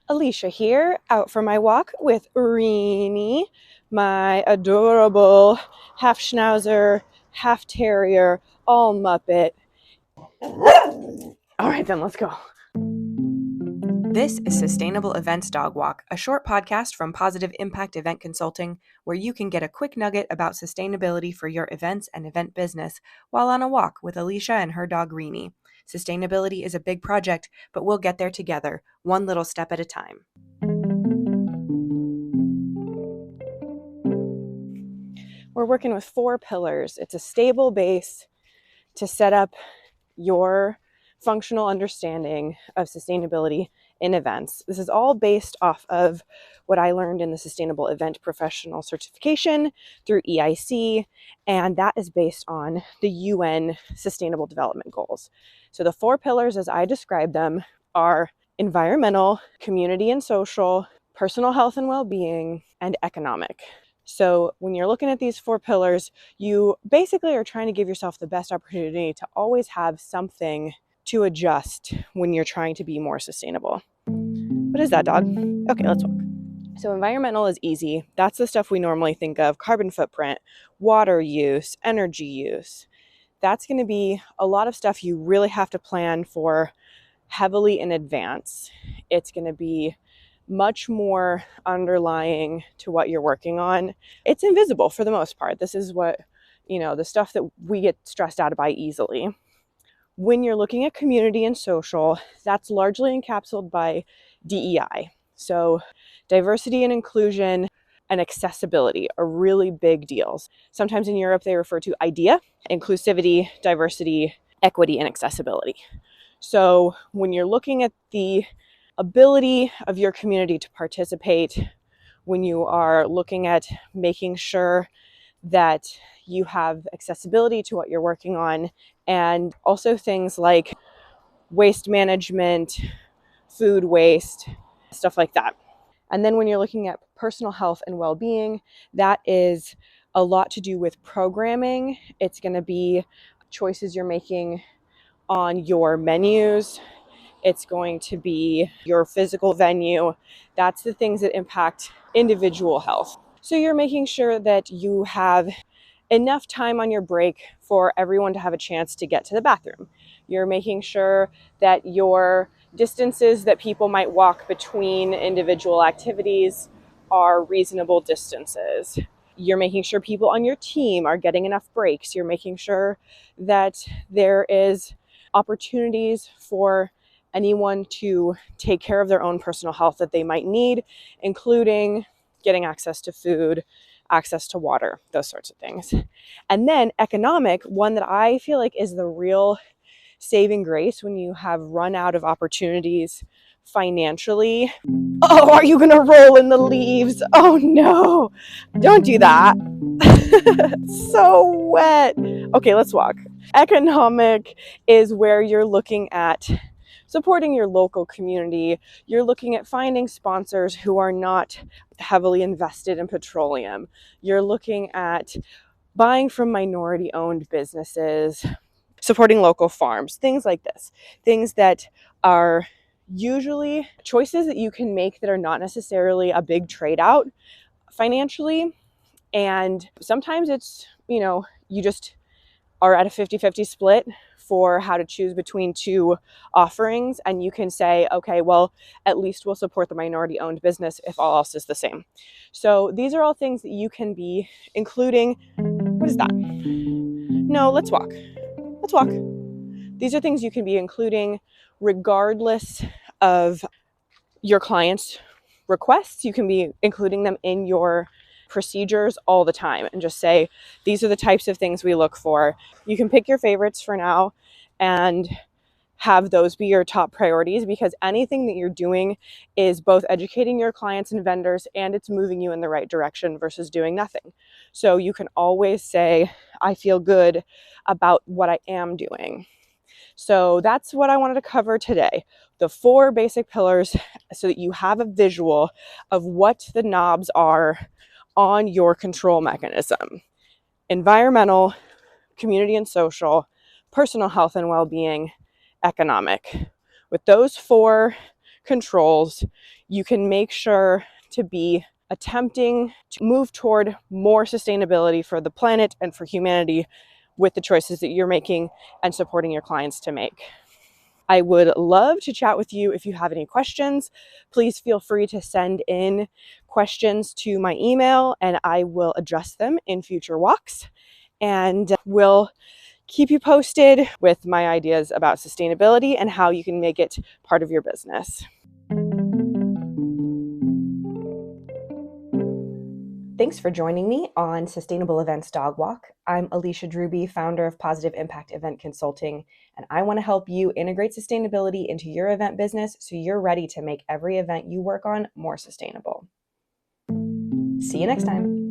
Alicia here, out for my walk with Reenie, my adorable half schnauzer, half terrier, all Muppet. All right, then let's go. This is Sustainable Events Dog Walk, a short podcast from Positive Impact Event Consulting, where you can get a quick nugget about sustainability for your events and event business while on a walk with Alicia and her dog Reenie. Sustainability is a big project, but we'll get there together, one little step at a time. We're working with 4 pillars. It's a stable base to set up your functional understanding of sustainability in events. This is all based off of what I learned in the Sustainable Event Professional Certification through EIC, and that is based on the UN Sustainable Development Goals. So the 4 pillars, as I describe them, are environmental, community and social, personal health and well-being, and economic. So when you're looking at these 4 pillars, you basically are trying to give yourself the best opportunity to always have something to adjust when you're trying to be more sustainable. What is that, dog? Okay, let's walk. So environmental is easy. That's the stuff we normally think of: carbon footprint, water use, energy use. That's going to be a lot of stuff you really have to plan for heavily in advance. It's going to be much more underlying to what you're working on. It's invisible for the most part. This is what, the stuff that we get stressed out by easily. When you're looking at community and social, that's largely encapsulated by DEI. So diversity and inclusion and accessibility are really big deals. Sometimes in Europe, they refer to IDEA: inclusivity, diversity, equity, and accessibility. So when you're looking at the ability of your community to participate, when you are looking at making sure that you have accessibility to what you're working on, and also things like waste management, food waste, stuff like that. And then when you're looking at personal health and well-being, that is a lot to do with programming. It's going to be choices you're making on your menus. It's going to be your physical venue. That's the things that impact individual health. So you're making sure that you have enough time on your break for everyone to have a chance to get to the bathroom. You're making sure that your distances that people might walk between individual activities are reasonable distances. You're making sure people on your team are getting enough breaks. You're making sure that there is opportunities for anyone to take care of their own personal health that they might need, including getting access to food, access to water, those sorts of things. And then economic, one that I feel like is the real saving grace when you have run out of opportunities financially. Oh, are you gonna roll in the leaves? Oh no, don't do that. It's so wet. Okay, let's walk. Economic is where you're looking at supporting your local community. You're looking at finding sponsors who are not heavily invested in petroleum. You're looking at buying from minority-owned businesses, supporting local farms, things like this. Things that are usually choices that you can make that are not necessarily a big trade out financially. And sometimes it's, you just are at a 50-50 split for how to choose between 2 offerings, and you can say, okay, well, at least we'll support the minority-owned business if all else is the same. So these are all things that you can be including. What is that? No, let's walk. Let's walk. These are things you can be including regardless of your client's requests. You can be including them in your procedures all the time and just say, these are the types of things we look for. You can pick your favorites for now and have those be your top priorities, because anything that you're doing is both educating your clients and vendors, and it's moving you in the right direction versus doing nothing. So you can always say, I feel good about what I am doing. So that's what I wanted to cover today. The 4 basic pillars, so that you have a visual of what the knobs are on your control mechanism: environmental, community and social, personal health and well-being, economic. With those 4 controls, you can make sure to be attempting to move toward more sustainability for the planet and for humanity with the choices that you're making and supporting your clients to make. I would love to chat with you. If you have any questions, please feel free to send in questions to my email and I will address them in future walks. And we'll keep you posted with my ideas about sustainability and how you can make it part of your business. Thanks for joining me on Sustainable Events Dog Walk. I'm Alicia Druby, founder of Positive Impact Event Consulting, and I want to help you integrate sustainability into your event business so you're ready to make every event you work on more sustainable. See you next time.